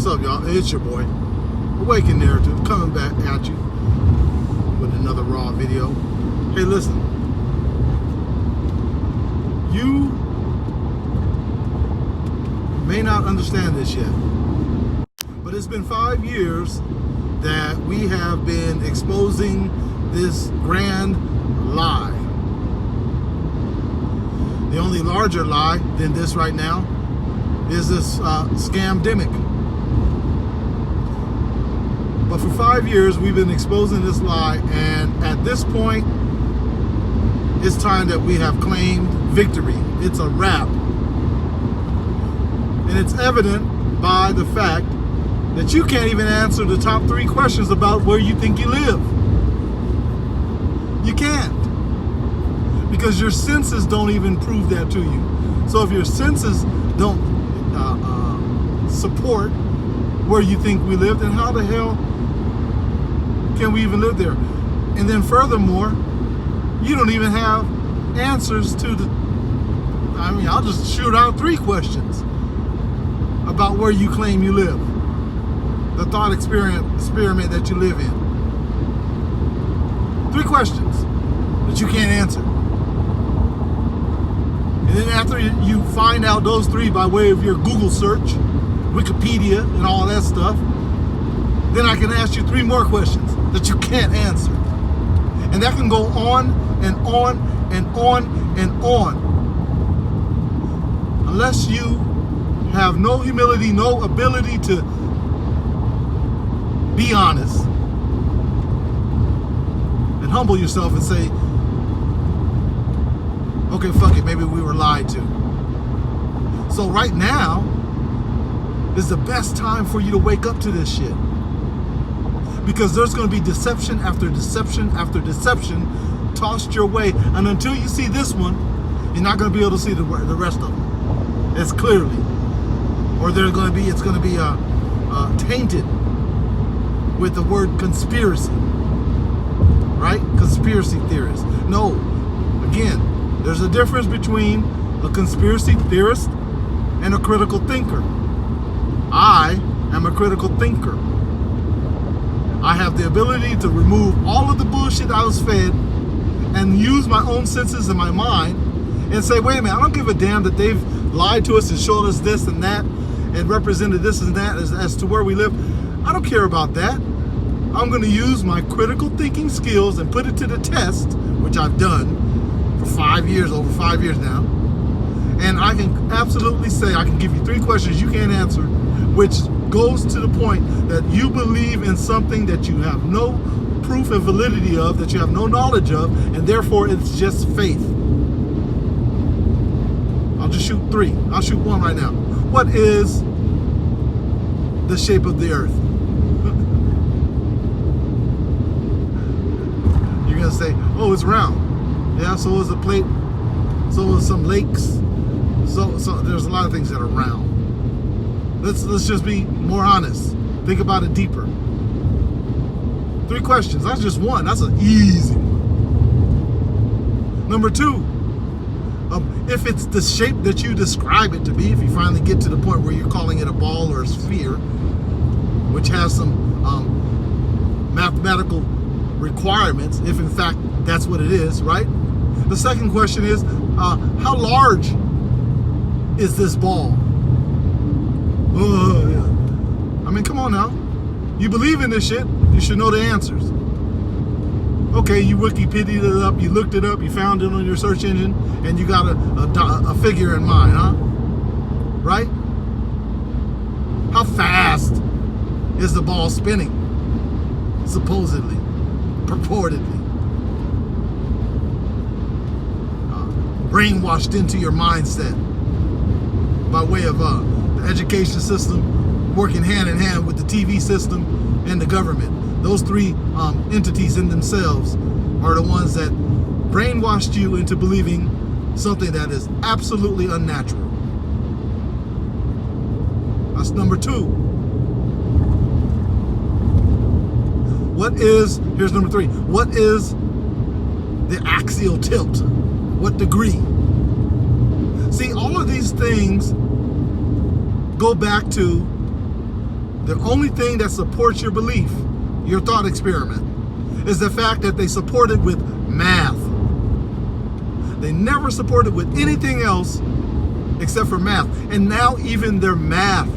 What's up, y'all? It's your boy, Awakened Narrative, coming back at you with another raw video. Hey, listen. You may not understand this yet, but it's been 5 years that we have been exposing this grand lie. The only larger lie than this right now is this scamdemic. But for 5 years, we've been exposing this lie, and at this point, it's time that we have claimed victory. It's a wrap. And it's evident by the fact that you can't even answer the top 3 questions about where you think you live. You can't. Because your senses don't even prove that to you. So if your senses don't support where you think we live, then how the hell can we even live there? And then furthermore, you don't even have answers to the, I'll just shoot out 3 questions about where you claim you live. The thought experiment that you live in. 3 questions that you can't answer. And then after you find out those 3 by way of your Google search, Wikipedia, and all that stuff, then I can ask you 3 more questions that you can't answer. And that can go on and on and on and on. Unless you have no humility, no ability to be honest and humble yourself and say, okay, fuck it, maybe we were lied to. So right now is the best time for you to wake up to this shit. Because there's going to be deception after deception after deception tossed your way. And until you see this one, you're not going to be able to see the rest of them. It's clearly. Or it's going to be tainted with the word conspiracy. Right? Conspiracy theorists. No. Again, there's a difference between a conspiracy theorist and a critical thinker. I am a critical thinker. I have the ability to remove all of the bullshit I was fed and use my own senses and my mind and say, wait a minute, I don't give a damn that they've lied to us and showed us this and that and represented this and that as to where we live. I don't care about that. I'm going to use my critical thinking skills and put it to the test, which I've done for 5 years, over 5 years now. And I can absolutely say, I can give you 3 questions you can't answer, which goes to the point that you believe in something that you have no proof and validity of, that you have no knowledge of, and therefore it's just faith. I'll just shoot 3. I'll shoot 1 right now. What is the shape of the earth? You're going to say, oh, it's round. Yeah, so is a plate, so is some lakes. So there's a lot of things that are round. Let's just be more honest. Think about it deeper. 3 questions. That's just 1. That's an easy one. Number 2, if it's the shape that you describe it to be, if you finally get to the point where you're calling it a ball or a sphere, which has some mathematical requirements, if in fact that's what it is, right? The second question is, how large is this ball? Yeah. Come on now. You believe in this shit, you should know the answers. Okay, you Wikipedia'd it up, you looked it up, you found it on your search engine, and you got a figure in mind, huh? Right? How fast is the ball spinning? Supposedly, purportedly. Brainwashed into your mindset by way of the education system working hand in hand with the TV system and the government. Those 3 entities in themselves are the ones that brainwashed you into believing something that is absolutely unnatural. That's number 2. Here's number 3. What is the axial tilt? What degree? See, all of these things go back to The only thing that supports your belief, your thought experiment, is the fact that they support it with math. They never support it with anything else except for math. And now even their math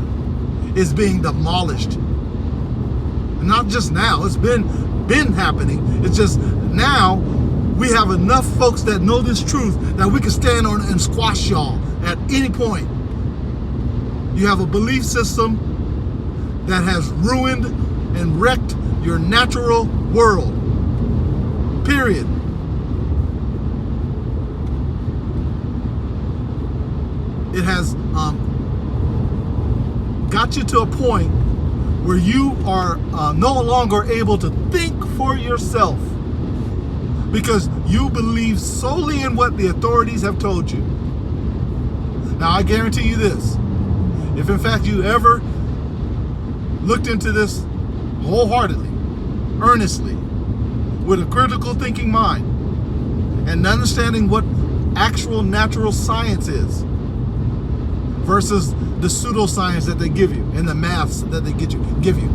is being demolished. And not just now, it's been happening. It's just now we have enough folks that know this truth that we can stand on and squash y'all at any point. You have a belief system that has ruined and wrecked your natural world. Period. It has got you to a point where you are no longer able to think for yourself because you believe solely in what the authorities have told you. Now, I guarantee you this. If in fact you ever looked into this wholeheartedly, earnestly, with a critical thinking mind, and understanding what actual natural science is versus the pseudoscience that they give you and the maths that they give you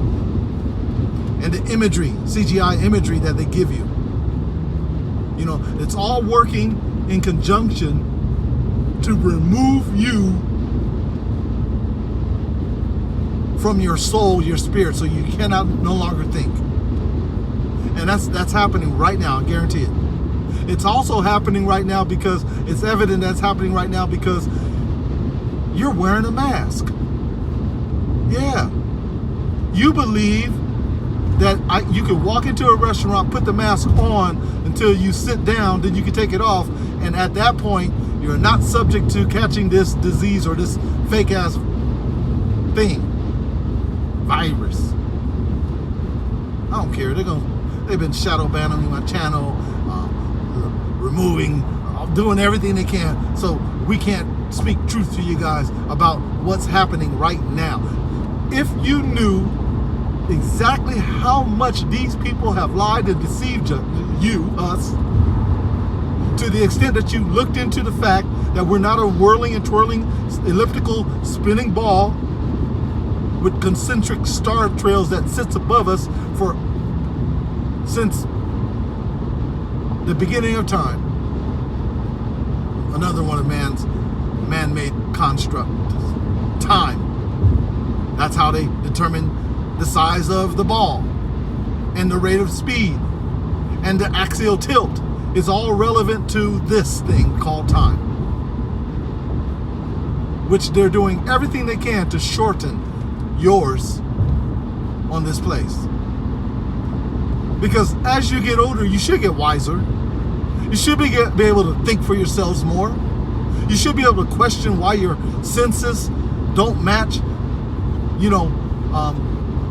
and the imagery, CGI imagery that they give you. You know, it's all working in conjunction to remove you from your soul, your spirit, so you cannot no longer think. And that's happening right now, I guarantee it. It's also happening right now because it's evident that's happening right now because you're wearing a mask. Yeah. You believe that you can walk into a restaurant, put the mask on until you sit down, then you can take it off, and at that point, you're not subject to catching this disease or this fake-ass thing. Virus. I don't care. They've been shadow banning my channel, removing, doing everything they can, so we can't speak truth to you guys about what's happening right now. If you knew exactly how much these people have lied and deceived us, to the extent that you looked into the fact that we're not a whirling and twirling elliptical spinning ball with concentric star trails that sits above us since the beginning of time. Another one of man's man-made construct. Time. That's how they determine the size of the ball and the rate of speed and the axial tilt is all relevant to this thing called time, which they're doing everything they can to shorten yours on this place. Because as you get older, you should get wiser. You should be able to think for yourselves more. You should be able to question why your senses don't match,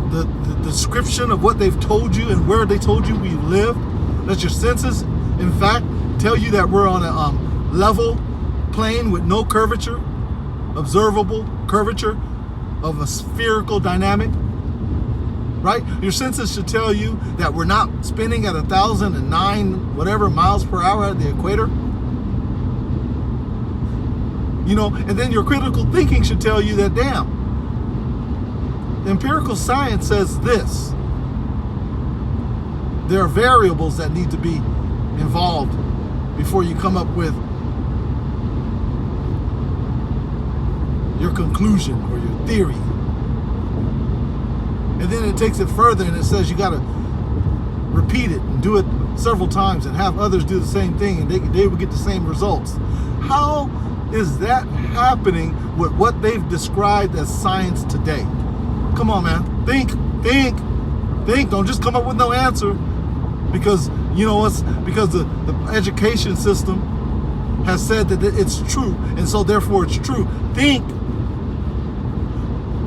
the description of what they've told you and where they told you we live. That your senses, in fact, tell you that we're on a level plane with no curvature, observable curvature of a spherical dynamic, right? Your senses should tell you that we're not spinning at 1,009 whatever miles per hour at the equator. And then your critical thinking should tell you that, damn, empirical science says this. There are variables that need to be involved before you come up with your conclusion or your theory. And then it takes it further and it says you got to repeat it and do it several times and have others do the same thing and they will get the same results. How is that happening with what they've described as science today? Come on, man. Think. Don't just come up with no answer because because the education system has said that it's true and so therefore it's true. Think.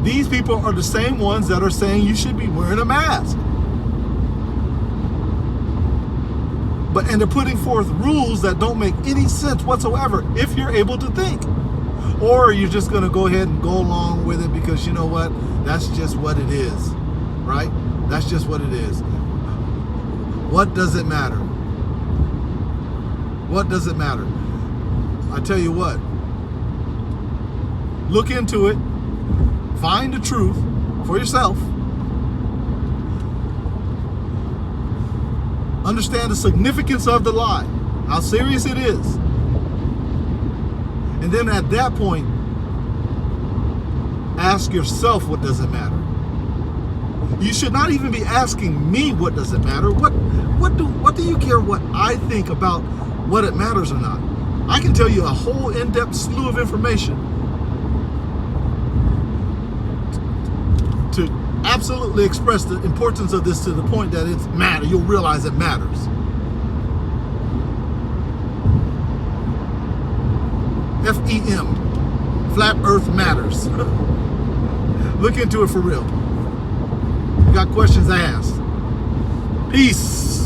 These people are the same ones that are saying you should be wearing a mask. And they're putting forth rules that don't make any sense whatsoever if you're able to think. Or you're just going to go ahead and go along with it because you know what? That's just what it is, right? That's just what it is. What does it matter? What does it matter? I tell you what. Look into it. Find the truth for yourself. Understand the significance of the lie, how serious it is. And then at that point, ask yourself, what does it matter? You should not even be asking me what does it matter. What do you care what I think about what it matters or not? I can tell you a whole in-depth slew of information to absolutely express the importance of this to the point that it's matter. You'll realize it matters. F.E.M. Flat Earth matters. Look into it for real. You got questions, ask. Peace.